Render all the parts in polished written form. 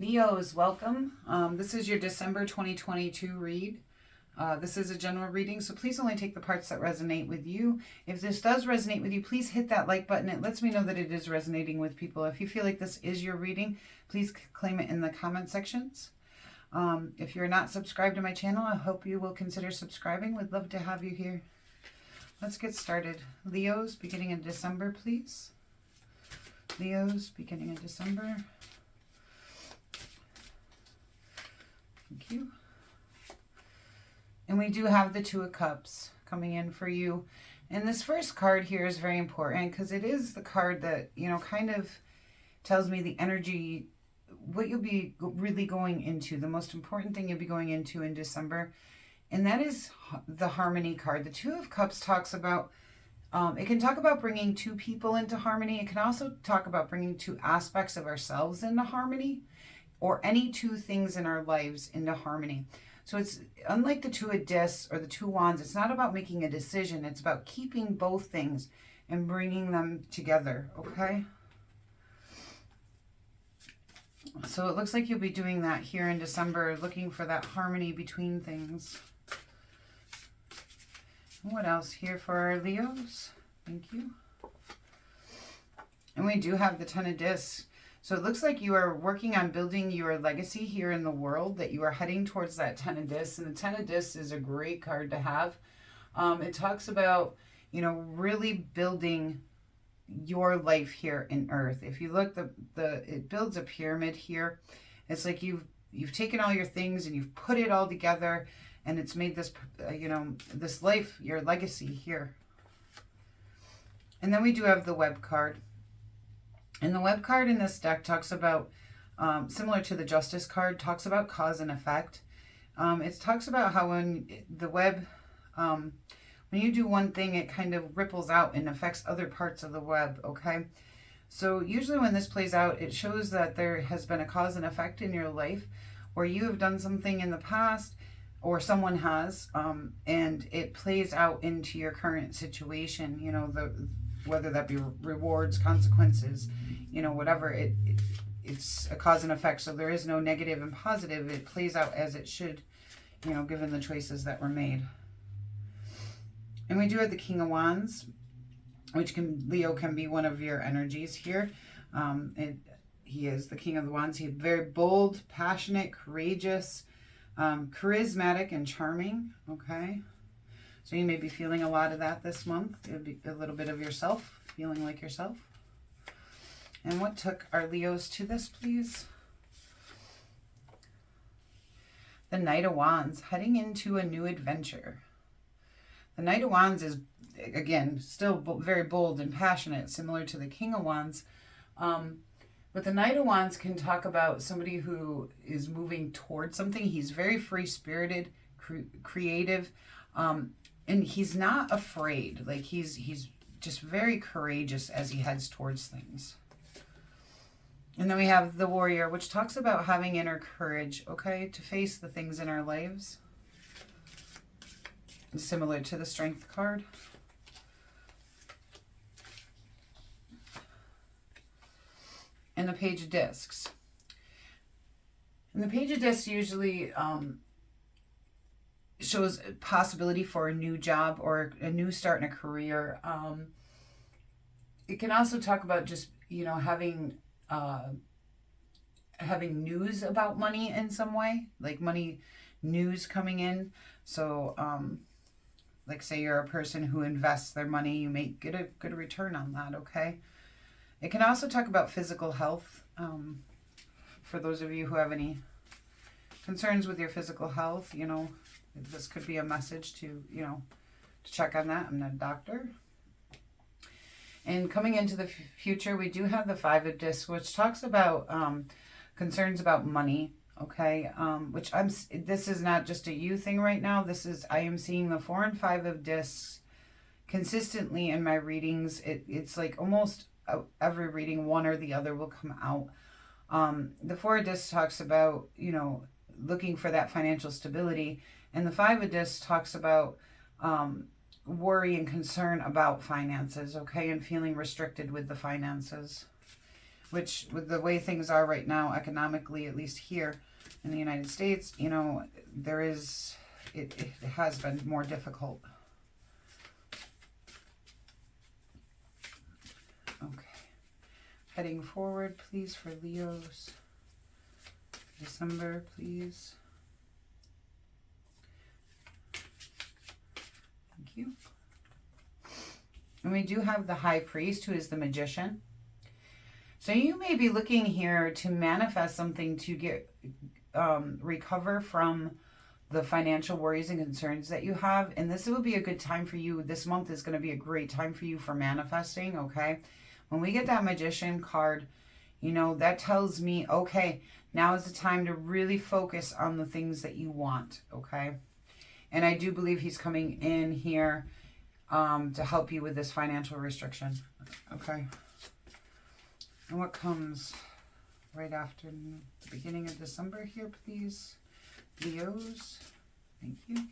Leos, welcome. This is your December 2022 read. This is a general reading, so please only take the parts that resonate with you. If this does resonate with you, please hit that like button. It lets me know that it is resonating with people. If you feel like this is your reading, please claim it in the comment sections. If you're not subscribed to my channel, I hope you will consider subscribing. We'd love to have you here. Let's get started. Leos, beginning in December, please. Leos, beginning in December. Thank you. And we do have the Two of Cups coming in for you. And this first card here is very important because it is the card that, kind of tells me the energy, what you'll be really going into, the most important thing you'll be going into in December. And that is the Harmony card. The Two of Cups talks about, it can talk about bringing two people into harmony. It can also talk about bringing two aspects of ourselves into harmony, or any two things in our lives into harmony. So it's unlike the Two of Discs or the Two of Wands. It's not about making a decision. It's about keeping both things and bringing them together, okay? So it looks like you'll be doing that here in December, looking for that harmony between things. What else here for our Leos? Thank you. And we do have the Ten of Discs. So it looks like you are working on building your legacy here in the world, that you are heading towards that Ten of Discs. And the Ten of Discs is a great card to have. It talks about, really building your life here in Earth. If you look, it builds a pyramid here. It's like you've taken all your things and you've put it all together, and it's made this, this life, your legacy here. And then we do have the Web card. And the Web card in this deck talks about, similar to the Justice card, talks about cause and effect. It talks about how when the web, when you do one thing, it kind of ripples out and affects other parts of the web, okay? So usually when this plays out, it shows that there has been a cause and effect in your life where you have done something in the past, or someone has, and it plays out into your current situation, whether that be rewards, consequences, whatever. It's a cause and effect. So there is no negative and positive. It plays out as it should, given the choices that were made. And we do have the King of Wands, which Leo can be one of your energies here. He is the King of the Wands. He's very bold, passionate, courageous, charismatic, and charming. Okay. So you may be feeling a lot of that this month. It'll be a little bit of yourself, feeling like yourself. And what took our Leos to this, please? The Knight of Wands, heading into a new adventure. The Knight of Wands is, again, still very bold and passionate, similar to the King of Wands. But the Knight of Wands can talk about somebody who is moving towards something. He's very free-spirited, creative, and he's not afraid. Like he's just very courageous as he heads towards things. And then we have the Warrior, which talks about having inner courage, okay, to face the things in our lives. Similar to the Strength card. And the Page of Discs. And the Page of Discs usually shows a possibility for a new job or a new start in a career. It can also talk about just, having news about money in some way, like money news coming in. So, like say you're a person who invests their money, you may get a good return on that, okay? It can also talk about physical health. For those of you who have any concerns with your physical health, this could be a message to, to check on that. I'm not a doctor. And coming into the future, we do have the Five of Discs, which talks about concerns about money, okay? This is not just a you thing right now. I am seeing the 4 and 5 of Discs consistently in my readings. It's like almost every reading, one or the other will come out. The 4 of Discs talks about, looking for that financial stability. And the 5 of Discs talks about worry and concern about finances, okay, and feeling restricted with the finances. which with the way things are right now, economically, at least here in the United States, you know, there is, it has been more difficult. Okay. Heading forward, please, for Leos. December, please. Thank you. And we do have the High Priest, who is the Magician. So you may be looking here to manifest something to get recover from the financial worries and concerns that you have. And this will be a good time for you. This month is going to be a great time for you for manifesting, okay? When we get that Magician card, you know, that tells me, okay, now is the time to really focus on the things that you want, okay? And I do believe he's coming in here to help you with this financial restriction, okay? And what comes right after the beginning of December here, please? Leos, thank you.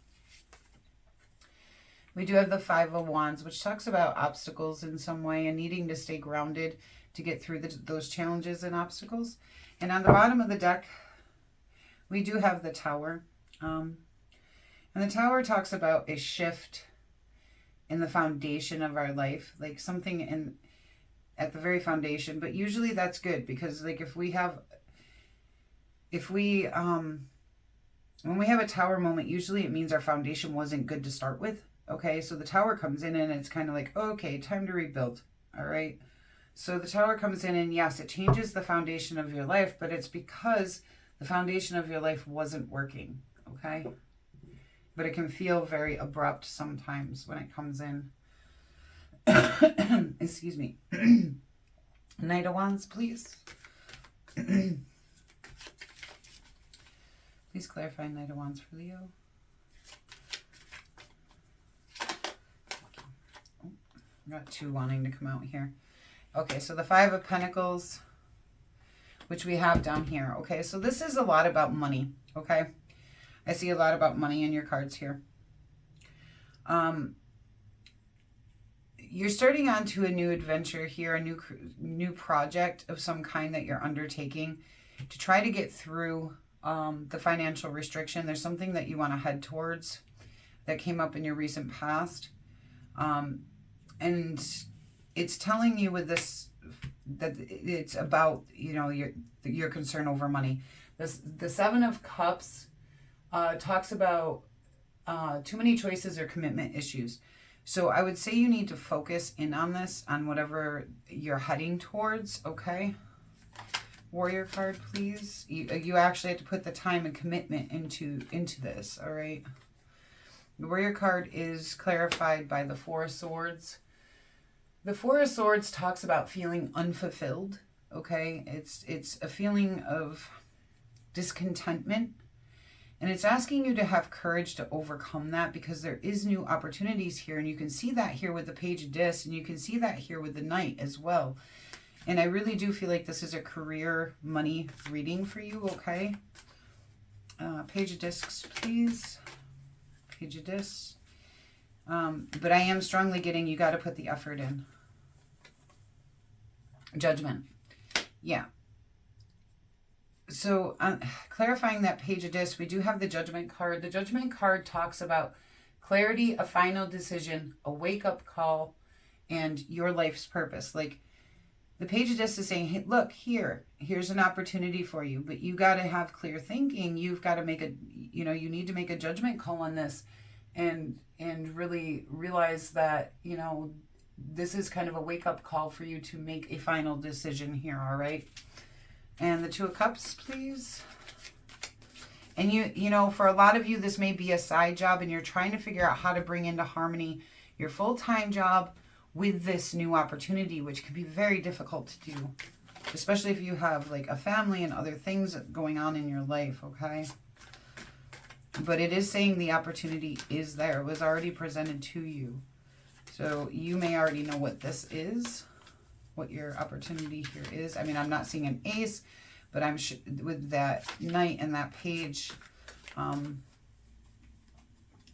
We do have the Five of Wands, which talks about obstacles in some way and needing to stay grounded to get through those challenges and obstacles. And on the bottom of the deck, we do have the Tower. And the Tower talks about a shift in the foundation of our life, like something at the very foundation. But usually that's good, because like when we have a Tower moment, usually it means our foundation wasn't good to start with. Okay, so the Tower comes in and it's kind of like, okay, time to rebuild. All right. So the Tower comes in and yes, it changes the foundation of your life, but it's because the foundation of your life wasn't working. Okay. But it can feel very abrupt sometimes when it comes in. Excuse me. Knight of Wands, please. Please clarify Knight of Wands for Leo. Oh, I got two wanting to come out here. Okay, so the Five of Pentacles, which we have down here. Okay, so this is a lot about money, okay? I see a lot about money in your cards here. You're starting onto a new adventure here, a new project of some kind that you're undertaking to try to get through the financial restriction. There's something that you want to head towards that came up in your recent past. And it's telling you with this that it's about, you know, your concern over money. The Seven of Cups talks about too many choices or commitment issues. So I would say you need to focus in on this, on whatever you're heading towards, okay? Warrior card, please. You actually have to put the time and commitment into this, all right? The Warrior card is clarified by the Four of Swords. The Four of Swords talks about feeling unfulfilled, okay? It's a feeling of discontentment. And it's asking you to have courage to overcome that, because there is new opportunities here. And you can see that here with the Page of Discs, and you can see that here with the Knight as well. And I really do feel like this is a career money reading for you, okay? Page of Discs, please. Page of Discs. But I am strongly getting you got to put the effort in. Judgment. Yeah. So clarifying that Page of Discs, we do have the Judgment card. The Judgment card talks about clarity, a final decision, a wake-up call, and your life's purpose. Like the Page of Discs is saying, hey, look, here's an opportunity for you, but you got to have clear thinking. You've got to make you need to make a judgment call on this and really realize that, you know, this is kind of a wake-up call for you to make a final decision here, all right? And the Two of Cups, please. And you know, for a lot of you, this may be a side job and you're trying to figure out how to bring into harmony your full-time job with this new opportunity, which can be very difficult to do, especially if you have like a family and other things going on in your life, okay? But it is saying the opportunity is there. It was already presented to you. So you may already know what this is, what your opportunity here is. I mean, I'm not seeing an ace, but I'm with that Knight and that Page.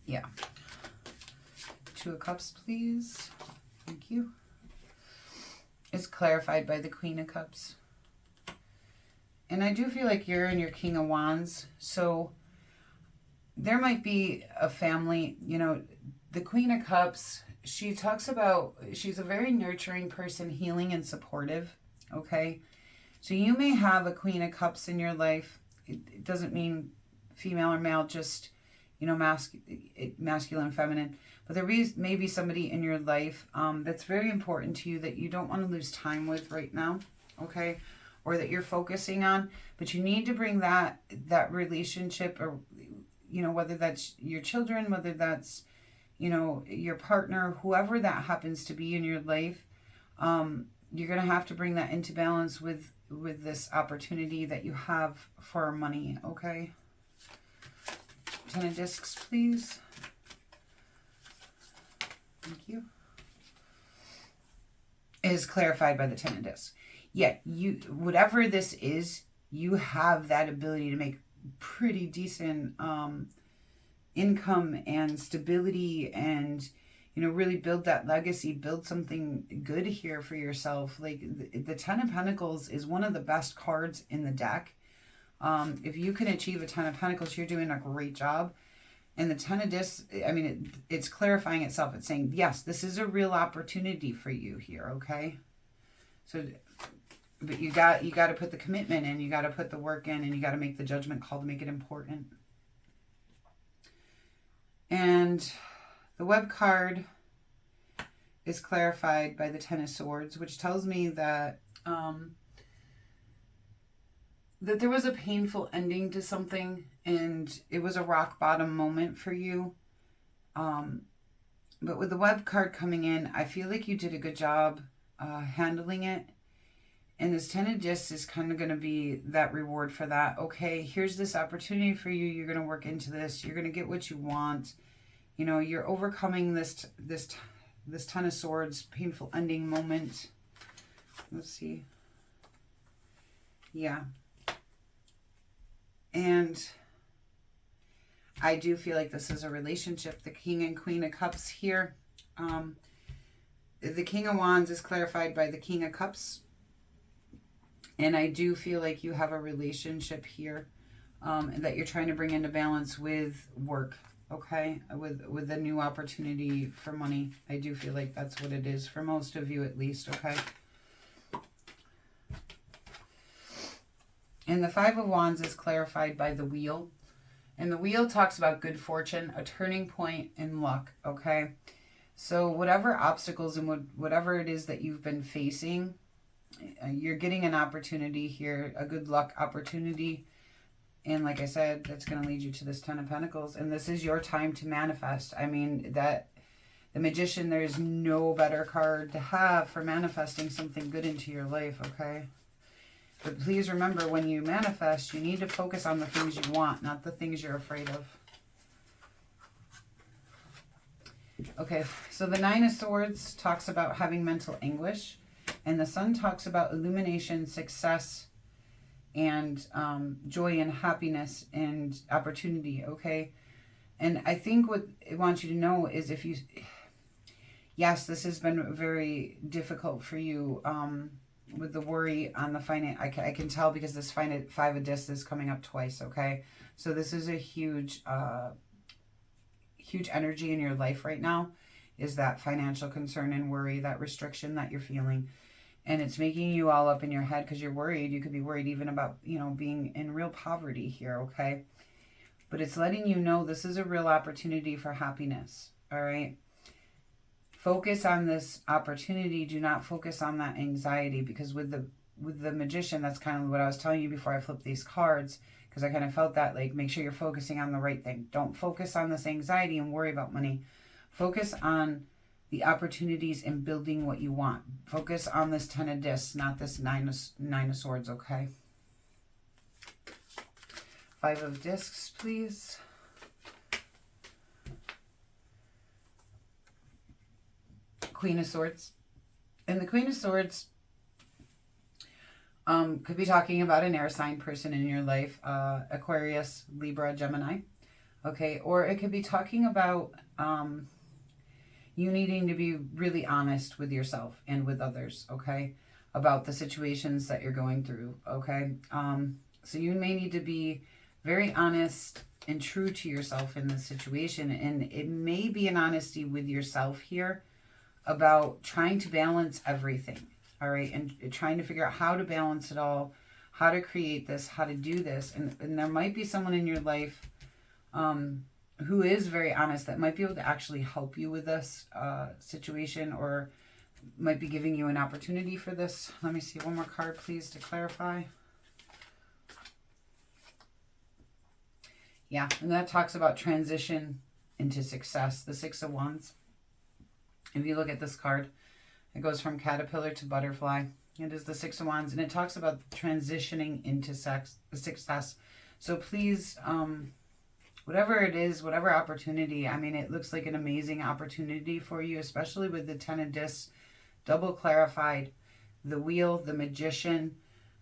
Yeah. Two of Cups, please. Thank you. It's clarified by the Queen of Cups. And I do feel like you're in your King of Wands. So there might be a family, you know, the Queen of Cups, she talks about, she's a very nurturing person, healing and supportive, okay? So you may have a Queen of Cups in your life. It doesn't mean female or male, just, you know, masculine, feminine. But there may be somebody in your life that's very important to you that you don't want to lose time with right now, okay? Or that you're focusing on. But you need to bring that relationship, or, you know, whether that's your children, whether that's, you know, your partner, whoever that happens to be in your life, you're going to have to bring that into balance with this opportunity that you have for money, okay? 10 of discs, please. Thank you. Is clarified by the 10 of discs. Yeah, you, whatever this is, you have that ability to make pretty decent income and stability, and, you know, really build that legacy, build something good here for yourself. Like the 10 of Pentacles is one of the best cards in the deck. If you can achieve a 10 of Pentacles, you're doing a great job. And the 10 of discs, I mean, it's clarifying itself. It's saying, yes, this is a real opportunity for you here, okay? So, but you got to put the commitment in, you got to put the work in, and you got to make the judgment call to make it important. And the web card is clarified by the 10 of Swords, which tells me that that there was a painful ending to something, and it was a rock bottom moment for you. But with the web card coming in, I feel like you did a good job handling it. And this 10 of discs is kind of going to be that reward for that. Okay, here's this opportunity for you. You're going to work into this. You're going to get what you want. You know, you're overcoming this 10 of Swords painful ending moment. Let's see. Yeah. And I do feel like this is a relationship. The King and Queen of Cups here. The King of Wands is clarified by the King of Cups. And I do feel like you have a relationship here that you're trying to bring into balance with work, okay? With a new opportunity for money. I do feel like that's what it is for most of you, at least, okay? And the 5 of Wands is clarified by the Wheel. And the Wheel talks about good fortune, a turning point in luck, okay? So whatever obstacles and whatever it is that you've been facing, you're getting an opportunity here, a good luck opportunity. And like I said, that's going to lead you to this 10 of Pentacles. And this is your time to manifest. I mean, that the Magician, there's no better card to have for manifesting something good into your life, okay? But please remember, when you manifest, you need to focus on the things you want, not the things you're afraid of. Okay, so the 9 of Swords talks about having mental anguish. And the Sun talks about illumination, success, and joy and happiness and opportunity, okay? And I think what I want you to know is, if you... Yes, this has been very difficult for you with the worry on the finance. I can tell, because this 5 of discs is coming up twice, okay? So this is a huge, huge energy in your life right now, is that financial concern and worry, that restriction that you're feeling. And it's making you all up in your head because you're worried. You could be worried even about, you know, being in real poverty here, okay? But it's letting you know this is a real opportunity for happiness, all right? Focus on this opportunity. Do not focus on that anxiety, because with the Magician, that's kind of what I was telling you before I flipped these cards, because I kind of felt that, like, make sure you're focusing on the right thing. Don't focus on this anxiety and worry about money. Focus on the opportunities in building what you want. Focus on this 10 of discs, not this 9 of Swords, okay? 5 of discs, please. Queen of Swords. And the Queen of Swords could be talking about an air sign person in your life, Aquarius, Libra, Gemini, okay? Or it could be talking about you needing to be really honest with yourself and with others, okay? about the situations that you're going through, okay? So you may need to be very honest and true to yourself in this situation. And it may be an honesty with yourself here about trying to balance everything, all right? And trying to figure out how to balance it all, how to create this, how to do this. And there might be someone in your life who is very honest that might be able to actually help you with this situation, or might be giving you an opportunity for this. Let me see one more card, please, to clarify. Yeah, and that talks about transition into success, the Six of Wands. If you look at this card, it goes from caterpillar to butterfly. It is the Six of Wands, and it talks about transitioning into success. So please, whatever it is, whatever opportunity, I mean, it looks like an amazing opportunity for you, especially with the Ten of Discs, double clarified, the Wheel, the Magician.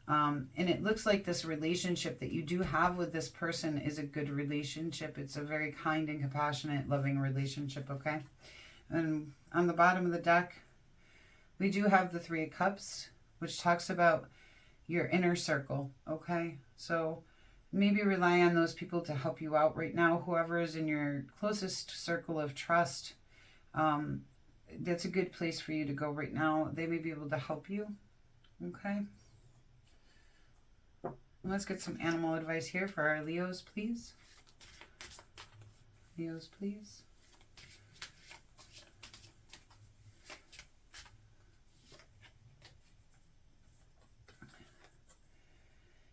And it looks like this relationship that you do have with this person is a good relationship. It's a very kind and compassionate, loving relationship, okay? And on the bottom of the deck, we do have the Three of Cups, which talks about your inner circle, okay? So maybe rely on those people to help you out right now. Whoever is in your closest circle of trust, that's a good place for you to go right now. They may be able to help you, okay? Let's get some animal advice here for our Leos, please. Leos, please.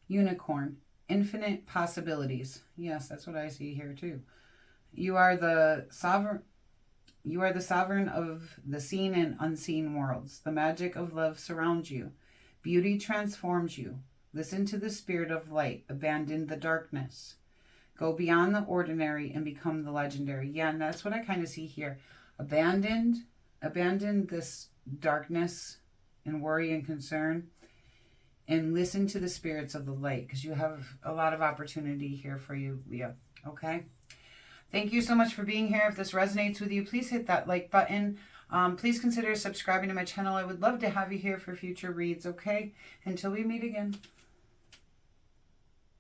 Unicorn, infinite possibilities. Yes, that's what I see here too. You are the sovereign. You are the sovereign of the seen and unseen worlds. The magic of love surrounds you. Beauty transforms you. Listen to the spirit of light. Abandon the darkness. Go beyond the ordinary and become the legendary. Yeah, and that's what I kind of see here. Abandon this darkness and worry and concern, and listen to the spirits of the light, because you have a lot of opportunity here for you, Leo. Okay? Thank you so much for being here. If this resonates with you, please hit that like button. Please consider subscribing to my channel. I would love to have you here for future reads, okay? Until we meet again.